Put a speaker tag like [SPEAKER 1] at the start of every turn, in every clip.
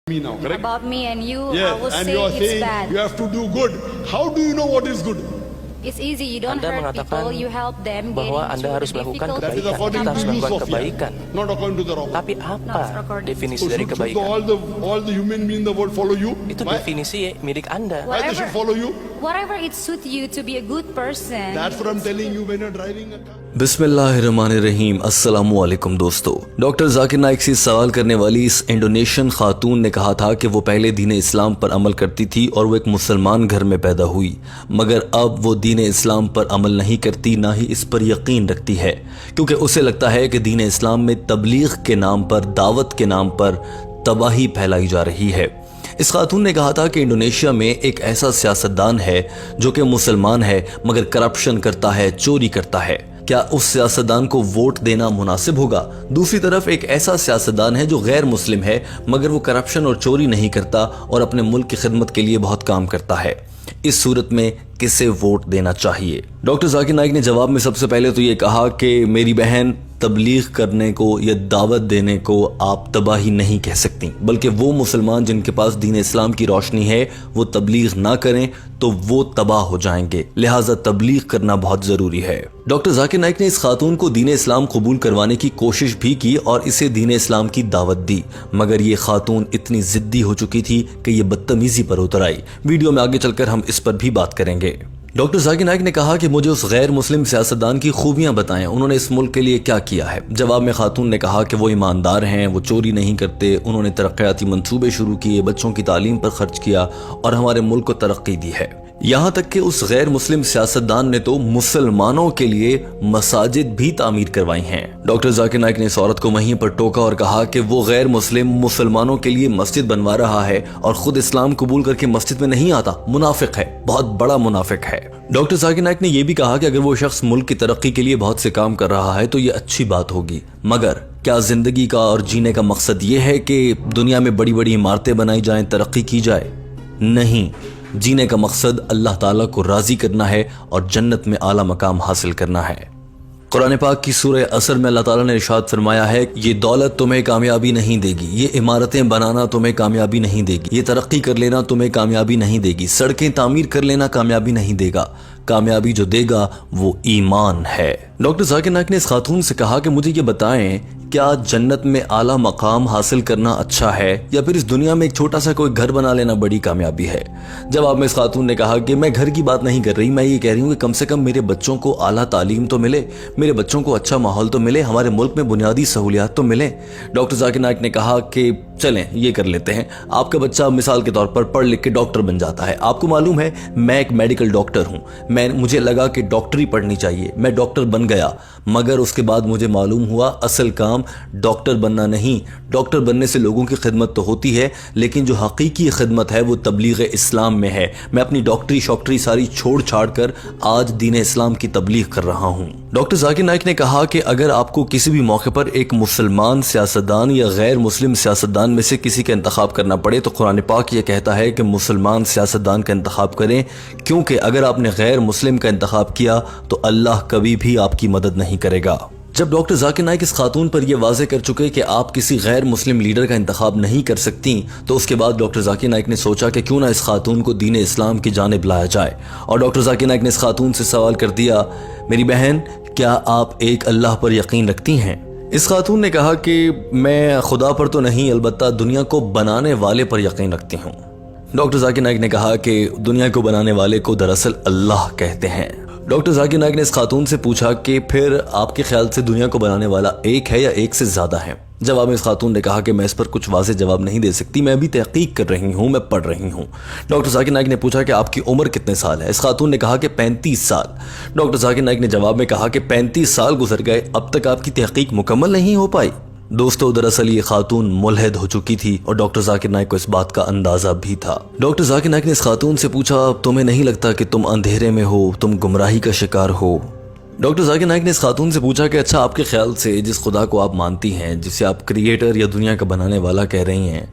[SPEAKER 1] me now, correct?
[SPEAKER 2] About me and you, I
[SPEAKER 1] Yes,
[SPEAKER 2] will
[SPEAKER 1] and
[SPEAKER 2] say
[SPEAKER 1] you are
[SPEAKER 2] it's
[SPEAKER 1] saying
[SPEAKER 2] bad.
[SPEAKER 1] you have to do good. How do you know what is good?
[SPEAKER 2] It's easy. You don't
[SPEAKER 3] Anda
[SPEAKER 2] hurt
[SPEAKER 3] mengatakan
[SPEAKER 2] people. You help them
[SPEAKER 3] bahwa
[SPEAKER 2] getting
[SPEAKER 3] Anda
[SPEAKER 2] through
[SPEAKER 3] harus
[SPEAKER 2] the
[SPEAKER 3] melakukan
[SPEAKER 2] difficult
[SPEAKER 1] That is
[SPEAKER 3] kebaikan.
[SPEAKER 1] according
[SPEAKER 3] Kita
[SPEAKER 1] to
[SPEAKER 3] harus
[SPEAKER 1] you,
[SPEAKER 3] melakukan
[SPEAKER 1] Sophia,
[SPEAKER 3] kebaikan.
[SPEAKER 1] not according to the Rabbah.
[SPEAKER 3] Tapi apa
[SPEAKER 2] according-
[SPEAKER 3] definisi
[SPEAKER 1] So
[SPEAKER 3] dari
[SPEAKER 1] should
[SPEAKER 3] kebaikan?
[SPEAKER 1] all the human beings in the world follow you?
[SPEAKER 3] Itu
[SPEAKER 1] Why?
[SPEAKER 3] definisi milik Anda.
[SPEAKER 1] Why they should follow you?
[SPEAKER 2] Whatever it suits you to be a good person.
[SPEAKER 1] That's what I'm telling you when you're driving a car.
[SPEAKER 4] बिस्मिल्लाहिर्रहमानिर्रहीम अस्सलामु अलैकुम दोस्तों। Doctor Zakir Naik से सवाल करने वाली इस Indonesian खातून ने कहा था कि वो पहले दीन इस्लाम पर अमल करती थी और वो एक मुसलमान घर में पैदा हुई, मगर अब वो दीन इस्लाम पर अमल नहीं करती, ना ही इस पर यकीन रखती है, क्योंकि उसे लगता है कि दीन इस्लाम में तबलीग के नाम पर, दावत के नाम पर तबाही फैलाई जा रही है। इस खातून ने कहा था कि इंडोनेशिया में एक ऐसा सियासतदान है जो कि मुसलमान है मगर करप्शन करता है, चोरी करता है। क्या उस सियासतदान को वोट देना मुनासिब होगा? दूसरी तरफ एक ऐसा सियासतदान है जो गैर मुस्लिम है मगर वो करप्शन और चोरी नहीं करता और अपने मुल्क की खिदमत के लिए बहुत काम करता है। इस सूरत में किसे वोट देना चाहिए? डॉक्टर जाकिर नाइक ने जवाब में सबसे पहले तो ये कहा कि मेरी बहन, तबलीग करने को या दावत देने को आप तबाही नहीं कह सकती, बल्कि वो मुसलमान जिनके पास दीन इस्लाम की रोशनी है वो तबलीग ना करें तो वो तबाह हो जाएंगे, लिहाजा तबलीग करना बहुत ज़रूरी है। डॉक्टर जाकिर नाइक ने इस खातून को दीन इस्लाम कबूल करवाने की कोशिश भी की और इसे दीन इस्लाम की दावत दी, मगर ये खातून इतनी ज़िद्दी हो चुकी थी कि ये बदतमीज़ी पर उतर आई। वीडियो में आगे चलकर हम इस पर भी बात करेंगे। डॉक्टर जाकिर नाइक ने कहा कि मुझे उस गैर मुस्लिम सियासतदान की खूबियां बताएं, उन्होंने इस मुल्क के लिए क्या किया है। जवाब में खातून ने कहा कि वो ईमानदार हैं, वो चोरी नहीं करते, उन्होंने तरक्याती मंसूबे शुरू किए, बच्चों की तालीम पर खर्च किया और हमारे मुल्क को तरक्की दी है। यहाँ तक कि उस गैर मुस्लिम सियासतदान ने तो मुसलमानों के लिए मसाजिद भी तामीर करवाई हैं। डॉक्टर जाकिर नाइक ने इस औरत को वहीं पर टोका और कहा कि वो गैर मुस्लिम मुसलमानों के लिए मस्जिद बनवा रहा है और खुद इस्लाम कबूल करके मस्जिद में नहीं आता, मुनाफिक है, बहुत बड़ा मुनाफिक है। डॉक्टर जाकिर नाइक ने यह भी कहा कि अगर वो शख्स मुल्क की तरक्की के लिए बहुत से काम कर रहा है तो ये अच्छी बात होगी, मगर क्या जिंदगी का और जीने का मकसद ये है कि दुनिया में बड़ी बड़ी इमारतें बनाई जाएं, तरक्की की जाए? नहीं, जीने का मकसद अल्लाह ताला को राजी करना है और जन्नत में आला मकाम हासिल करना है। कुरान पाक की सूरह असर में अल्लाह ताला ने इरशाद फरमाया है, ये दौलत तुम्हें कामयाबी नहीं देगी, ये इमारतें बनाना तुम्हें कामयाबी नहीं देगी, ये तरक्की कर लेना तुम्हें कामयाबी नहीं देगी, सड़कें तामीर कर लेना कामयाबी नहीं देगा, कामयाबी जो देगा वो ईमान है। डॉक्टर जाकिर नाइक ने इस खातून से कहा कि मुझे ये बताएं, क्या जन्नत में आला मकाम हासिल करना अच्छा है या फिर इस दुनिया में एक छोटा सा कोई घर बना लेना बड़ी कामयाबी है? जवाब में इस खातून ने कहा कि मैं घर की बात नहीं कर रही, मैं ये कह रही हूँ कि कम से कम मेरे बच्चों को आला तालीम तो मिले, मेरे बच्चों को अच्छा माहौल तो मिले, हमारे मुल्क में बुनियादी सहूलियात तो मिले। डॉक्टर जाकिर नाइक ने कहा कि चलें ये कर लेते हैं, आपका बच्चा मिसाल के तौर पर पढ़ लिख के डॉक्टर बन जाता है। आपको मालूम है मैं एक मेडिकल डॉक्टर हूँ, मुझे लगा कि डॉक्टरी पढ़नी चाहिए, मैं डॉक्टर बन गया, मगर उसके बाद मुझे मालूम हुआ असल काम डॉक्टर बनना नहीं। डॉक्टर बनने से लोगों की खिदमत तो होती है, लेकिन जो हकीकी खिदमत है वो तबलीग इस्लाम में है। मैं अपनी डॉक्टरी शॉक्टरी सारी छोड़ छाड़ कर आज दीन इस्लाम की तबलीग कर रहा हूँ। डॉक्टर जाकिर नाइक ने कहा कि अगर आपको किसी भी मौके पर एक मुसलमान सियासतदान या गैर मुस्लिम सियासतदान में से किसी का इंतखाब करना पड़े तो कुरान पाक ये कहता है कि मुसलमान सियासतदान का इंतखाब करें, क्योंकि अगर आपने गैर मुस्लिम का इंतखाब किया तो अल्लाह कभी भी आपकी मदद नहीं करेगा। जब डॉक्टर जाकिर नाइक इस खातून पर यह वाज़े कर चुके कि आप किसी गैर मुस्लिम लीडर का इंतखाब नहीं कर सकती, तो उसके बाद डॉक्टर जाकिर नाइक ने सोचा कि क्यों ना इस खातून को दीन इस्लाम की जानिब लाया जाए। और डॉक्टर जाकिर नाइक ने इस खातून से सवाल कर दिया, मेरी बहन, क्या आप एक अल्लाह पर यकीन रखती हैं? इस खातून ने कहा कि मैं खुदा पर तो नहीं, अलबत्ता दुनिया को बनाने वाले पर यकीन रखती हूँ। डॉक्टर जाकिर नाइक ने कहा कि दुनिया को बनाने वाले को दरअसल अल्लाह कहते हैं। डॉक्टर जाकिर नाइक ने इस खातून से पूछा कि फिर आपके ख्याल से दुनिया को बनाने वाला एक है या एक से ज्यादा है? जवाब में इस खातून ने कहा कि मैं इस पर कुछ वाज़ेह जवाब नहीं दे सकती, मैं अभी तहकीक कर रही हूँ, मैं पढ़ रही हूँ। डॉक्टर जाकिर नाइक ने पूछा कि आपकी उम्र कितने साल है? इस खातून ने कहा कि 35 साल। डॉक्टर जाकिर नाइक ने जवाब में कहा कि 35 साल गुजर गए, अब तक आपकी तहकीक मुकम्मल नहीं हो पाई। दोस्तों, दरअसल ये खातून मुल्हिद हो चुकी थी और डॉक्टर जाकिर नाइक को इस बात का अंदाजा भी था। डॉक्टर जाकिर नाइक ने इस खातून से पूछा, तुम्हें नहीं लगता कि तुम अंधेरे में हो, तुम गुमराही का शिकार हो? डॉक्टर जाकिर नाइक ने इस खातून से पूछा कि अच्छा, आपके ख्याल से जिस खुदा को आप मानती हैं, जिसे आप क्रिएटर या दुनिया का बनाने वाला कह रही हैं,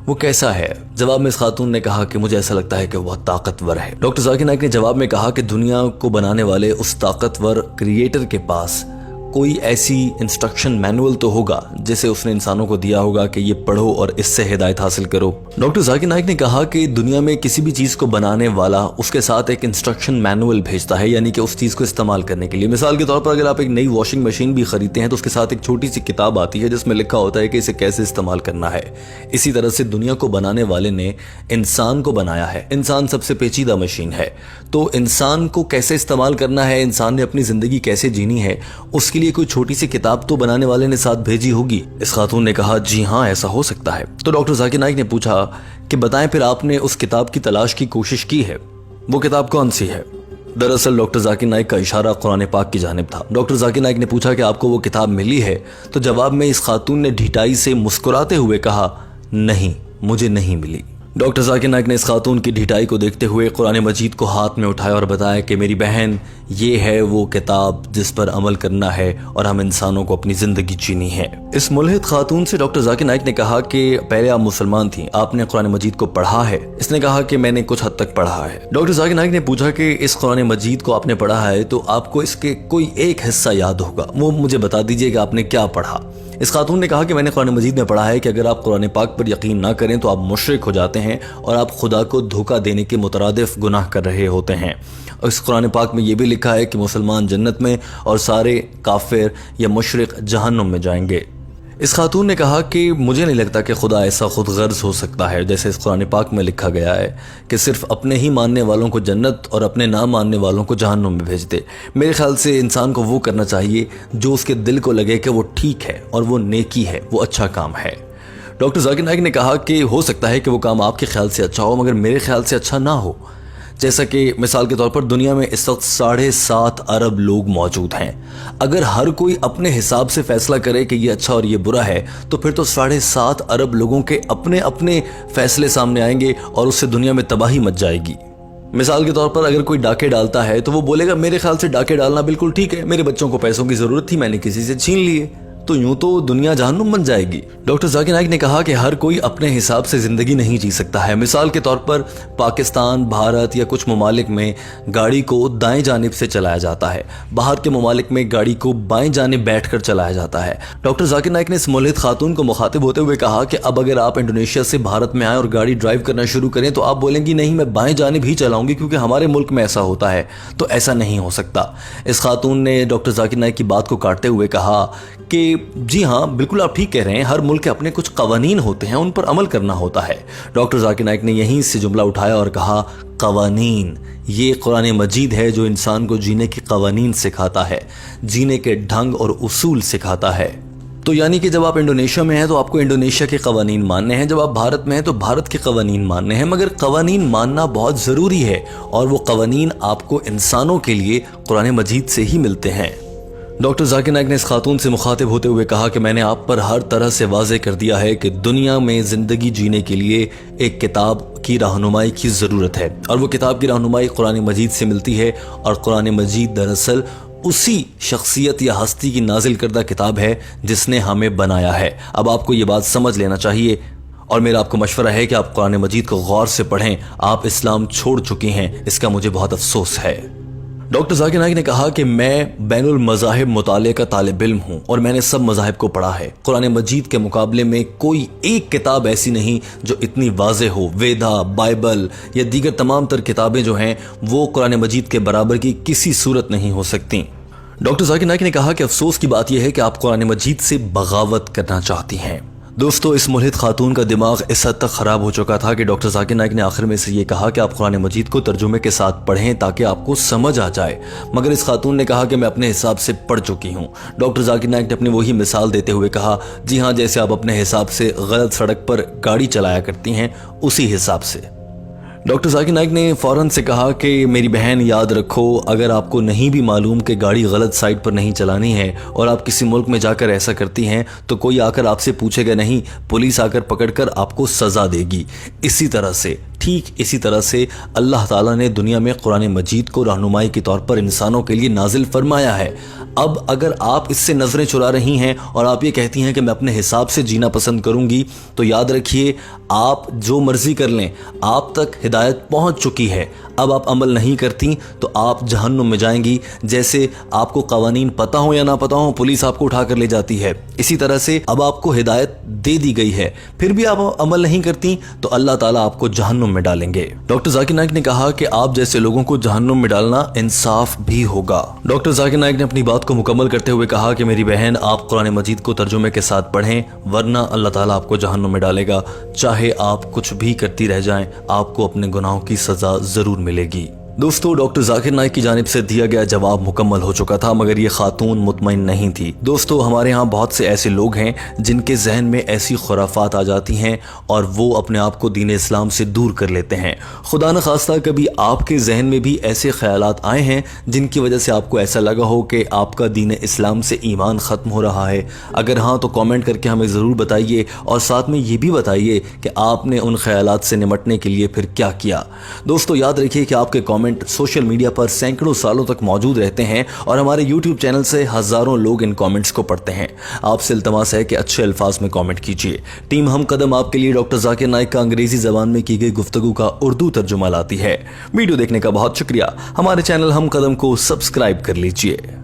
[SPEAKER 4] वो कैसा है? जवाब में इस खातून ने कहा कि मुझे ऐसा लगता है कि वो बहुत ताकतवर है। डॉक्टर जाकिर नाइक ने जवाब में कहा कि दुनिया को बनाने वाले उस ताकतवर क्रिएटर के पास کوئی ایسی انسٹرکشن مینول تو ہوگا جسے اس نے انسانوں کو دیا ہوگا کہ یہ پڑھو اور اس سے ہدایت حاصل کرو۔ ڈاکٹر ذاکر نائک نے کہا کہ دنیا میں کسی بھی چیز کو بنانے والا اس کے ساتھ ایک انسٹرکشن مینول بھیجتا ہے، یعنی کہ اس چیز کو استعمال کرنے کے لیے۔ مثال کے طور پر اگر آپ ایک نئی واشنگ مشین بھی خریدتے ہیں تو اس کے ساتھ ایک چھوٹی سی کتاب آتی ہے جس میں لکھا ہوتا ہے کہ اسے کیسے استعمال کرنا ہے۔ اسی طرح سے دنیا کو بنانے والے نے انسان کو بنایا ہے۔ انسان سب سے پیچیدہ مشین ہے، تو انسان کو کیسے استعمال کرنا ہے، انسان نے اپنی زندگی کیسے جینی ہے، اس کے لیے کوئی چھوٹی سی کتاب تو بنانے والے نے ساتھ بھیجی ہوگی۔ اس خاتون نے کہا جی ہاں ایسا ہو سکتا ہے۔ تو ڈاکٹر ذاکر نائک نے پوچھا کہ بتائیں پھر آپ نے اس کتاب کی تلاش کی کوشش کی ہے، وہ کتاب کون سی ہے؟ دراصل ڈاکٹر ذاکر نائک کا اشارہ قرآن پاک کی جانب تھا۔ ڈاکٹر ذاکر نائک نے پوچھا کہ آپ کو وہ کتاب ملی ہے؟ تو جواب میں اس خاتون نے ڈھٹائی سے مسکراتے ہوئے کہا نہیں، مجھے نہیں ملی۔ ڈاکٹر ذاکر نائک نے اس خاتون کی ڈھٹائی کو دیکھتے ہوئے قرآن مجید کو ہاتھ میں اٹھایا اور بتایا کہ میری بہن، یہ ہے وہ کتاب جس پر عمل کرنا ہے اور ہم انسانوں کو اپنی زندگی جینی ہے۔ اس ملحد خاتون سے ڈاکٹر ذاکر نائک نے کہا کہ پہلے آپ مسلمان تھیں، آپ نے قرآن مجید کو پڑھا ہے؟ اس نے کہا کہ میں نے کچھ حد تک پڑھا ہے۔ ڈاکٹر ذاکر نائک نے پوچھا کہ اس قرآن مجید کو آپ نے پڑھا ہے تو آپ کو اس کے کوئی ایک حصہ یاد ہوگا، وہ مجھے بتا دیجئے کہ آپ نے کیا پڑھا۔ اس خاتون نے کہا کہ میں نے قرآن مجید میں پڑھا ہے کہ اگر آپ قرآن پاک پر یقین نہ کریں تو آپ مشرک ہو جاتے ہیں اور آپ خدا کو دھوکہ دینے کے مترادف گناہ کر رہے ہوتے ہیں۔ اور اس قرآن پاک میں یہ بھی لکھا ہے کہ مسلمان جنت میں اور سارے کافر یا مشرک جہنم میں جائیں گے۔ اس خاتون نے کہا کہ مجھے نہیں لگتا کہ خدا ایسا خود غرض ہو سکتا ہے جیسے اس قرآن پاک میں لکھا گیا ہے کہ صرف اپنے ہی ماننے والوں کو جنت اور اپنے نہ ماننے والوں کو جہنم میں بھیج دے۔ میرے خیال سے انسان کو وہ کرنا چاہیے جو اس کے دل کو لگے کہ وہ ٹھیک ہے اور وہ نیکی ہے، وہ اچھا کام ہے۔ ڈاکٹر ذاکر نائک نے کہا کہ ہو سکتا ہے کہ وہ کام آپ کے خیال سے اچھا ہو مگر میرے خیال سے اچھا نہ ہو۔ جیسا کہ مثال کے طور پر دنیا میں اس وقت 7.5 ارب لوگ موجود ہیں۔ اگر ہر کوئی اپنے حساب سے فیصلہ کرے کہ یہ اچھا اور یہ برا ہے تو پھر تو 7.5 ارب لوگوں کے اپنے اپنے فیصلے سامنے آئیں گے اور اس سے دنیا میں تباہی مچ جائے گی۔ مثال کے طور پر اگر کوئی ڈاکے ڈالتا ہے تو وہ بولے گا میرے خیال سے ڈاکے ڈالنا بالکل ٹھیک ہے، میرے بچوں کو پیسوں کی ضرورت تھی، میں نے کسی سے چھین لیے، تو یوں تو دنیا جہنم بن جائے گی۔ ڈاکٹر ذاکر نائک نے کہا کہ ہر کوئی اپنے حساب سے زندگی نہیں جی سکتا ہے۔ مثال کے طور پر پاکستان، بھارت یا کچھ ممالک میں گاڑی کو دائیں جانب سے چلایا جاتا ہے، باہر کے ممالک میں گاڑی کو بائیں جانب بیٹھ کر چلایا جاتا ہے۔ ڈاکٹر ذاکر نائک نے اس ملحد خاتون کو مخاطب ہوتے ہوئے کہا کہ اب اگر آپ انڈونیشیا سے بھارت میں آئیں اور گاڑی ڈرائیو کرنا شروع کریں تو آپ بولیں گی نہیں میں بائیں جانب ہی چلاؤں گی کیونکہ ہمارے ملک میں ایسا ہوتا ہے، تو ایسا نہیں ہو سکتا۔ اس خاتون نے ڈاکٹر ذاکر نائک کی بات کو کاٹتے ہوئے کہا کہ جی ہاں بالکل آپ ٹھیک کہہ رہے ہیں، ہر ملک کے اپنے کچھ قوانین ہوتے ہیں، ان پر عمل کرنا ہوتا ہے۔ ڈاکٹر ذاکر نائک نے یہیں سے جملہ اٹھایا اور کہا قوانین، یہ قرآن مجید ہے جو انسان کو جینے کے قوانین سکھاتا ہے، جینے کے ڈھنگ اور اصول سکھاتا ہے۔ تو یعنی کہ جب آپ انڈونیشیا میں ہیں تو آپ کو انڈونیشیا کے قوانین ماننے ہیں، جب آپ بھارت میں ہیں تو بھارت کے قوانین ماننے ہیں، مگر قوانین ماننا بہت ضروری ہے اور وہ قوانین آپ کو انسانوں کے لیے قرآن مجید سے ہی ملتے ہیں۔ ڈاکٹر ذاکر نائک نے اس خاتون سے مخاطب ہوتے ہوئے کہا کہ میں نے آپ پر ہر طرح سے واضح کر دیا ہے کہ دنیا میں زندگی جینے کے لیے ایک کتاب کی رہنمائی کی ضرورت ہے اور وہ کتاب کی رہنمائی قرآن مجید سے ملتی ہے، اور قرآن مجید دراصل اسی شخصیت یا ہستی کی نازل کردہ کتاب ہے جس نے ہمیں بنایا ہے۔ اب آپ کو یہ بات سمجھ لینا چاہیے اور میرا آپ کو مشورہ ہے کہ آپ قرآن مجید کو غور سے پڑھیں۔ آپ اسلام چھوڑ چکی ہیں، اس کا مجھے بہت افسوس ہے۔ ڈاکٹر ذاکر نائک نے کہا کہ میں بین المذاہب مطالعے کا طالب علم ہوں اور میں نے سب مذاہب کو پڑھا ہے۔ قرآن مجید کے مقابلے میں کوئی ایک کتاب ایسی نہیں جو اتنی واضح ہو۔ ویدا، بائبل یا دیگر تمام تر کتابیں جو ہیں وہ قرآن مجید کے برابر کی کسی صورت نہیں ہو سکتی۔ ڈاکٹر ذاکر نائک نے کہا کہ افسوس کی بات یہ ہے کہ آپ قرآن مجید سے بغاوت کرنا چاہتی ہیں۔ دوستو، اس ملحد خاتون کا دماغ اس حد تک خراب ہو چکا تھا کہ ڈاکٹر ذاکر نائک نے آخر میں سے یہ کہا کہ آپ قرآن مجید کو ترجمے کے ساتھ پڑھیں تاکہ آپ کو سمجھ آ جائے، مگر اس خاتون نے کہا کہ میں اپنے حساب سے پڑھ چکی ہوں۔ ڈاکٹر ذاکر نائک نے اپنی وہی مثال دیتے ہوئے کہا جی ہاں، جیسے آپ اپنے حساب سے غلط سڑک پر گاڑی چلایا کرتی ہیں اسی حساب سے۔ ڈاکٹر ذاکر نائک نے فوراً سے کہا کہ میری بہن یاد رکھو، اگر آپ کو نہیں بھی معلوم کہ گاڑی غلط سائٹ پر نہیں چلانی ہے اور آپ کسی ملک میں جا کر ایسا کرتی ہیں تو کوئی آ کر آپ سے پوچھے گا نہیں، پولیس آ کر پکڑ کر آپ کو سزا دے گی۔ اسی طرح سے ठीक इसी तरह से अल्लाह ताला ने दुनिया में कुरान मजीद को रहनुमाई के तौर पर इंसानों के लिए नाजिल फरमाया है। अब अगर आप इससे नजरें चुरा रही हैं और आप ये कहती हैं कि मैं अपने हिसाब से जीना पसंद करूंगी, तो याद रखिए आप जो मर्जी कर लें, आप तक हिदायत पहुंच चुकी है। अब आप अमल नहीं करती तो आप जहन्नुम में जाएंगी। जैसे आपको कवानीन पता हो या ना पता हो, पुलिस आपको उठा कर ले जाती है, इसी तरह से अब आपको हिदायत दे दी गई है, फिर भी आप अमल नहीं करती तो अल्लाह ताला आपको जहन्नुम में डालेंगे। डॉक्टर जाकिर नाइक ने कहा कि आप जैसे लोगों को जहन्नुम में डालना इंसाफ भी होगा। डॉक्टर जाकिर नाइक ने अपनी बात को मुकम्मल करते हुए कहा कि मेरी बहन, आप कुरान मजीद को तर्जुमे के साथ पढ़ें, वरना अल्लाह ताला आपको जहन्नुम में डालेगा। चाहे आप कुछ भी करती रह जाएं, आपको अपने गुनाहों की सजा जरूर मिलेगी। दोस्तों, डॉक्टर जाकिर नाइक की जानिब से दिया गया जवाब मुकम्मल हो चुका था, मगर ये खातून मुतमईन नहीं थी। दोस्तों, हमारे यहाँ बहुत से ऐसे लोग हैं जिनके जहन में ऐसी खुराफात आ जाती हैं और वो अपने आप को दीन इस्लाम से दूर कर लेते हैं। खुदा न खास्ता कभी आपके जहन में भी ऐसे ख्यालात आए हैं जिनकी वजह से आपको ऐसा लगा हो कि आपका दीन इस्लाम से ईमान ख़त्म हो रहा है? अगर हाँ, तो कॉमेंट करके हमें ज़रूर बताइए और साथ में ये भी बताइए कि आपने उन ख्यालात से निमटने के लिए फिर क्या किया। दोस्तों, याद रखिए कि आपके कमेंट सोशल मीडिया पर सैकड़ों सालों तक मौजूद रहते हैं और हमारे YouTube चैनल से हजारों लोग इन कमेंट्स को पढ़ते हैं। आपसे इल्तमास है कि अच्छे अल्फाज में कमेंट कीजिए। टीम हम कदम आपके लिए डॉक्टर जाकिर नाइक का अंग्रेजी जबान में की गई गुफ्तगू का उर्दू तर्जुमा लाती है। वीडियो देखने का बहुत शुक्रिया। हमारे चैनल हम कदम को सब्सक्राइब कर लीजिए।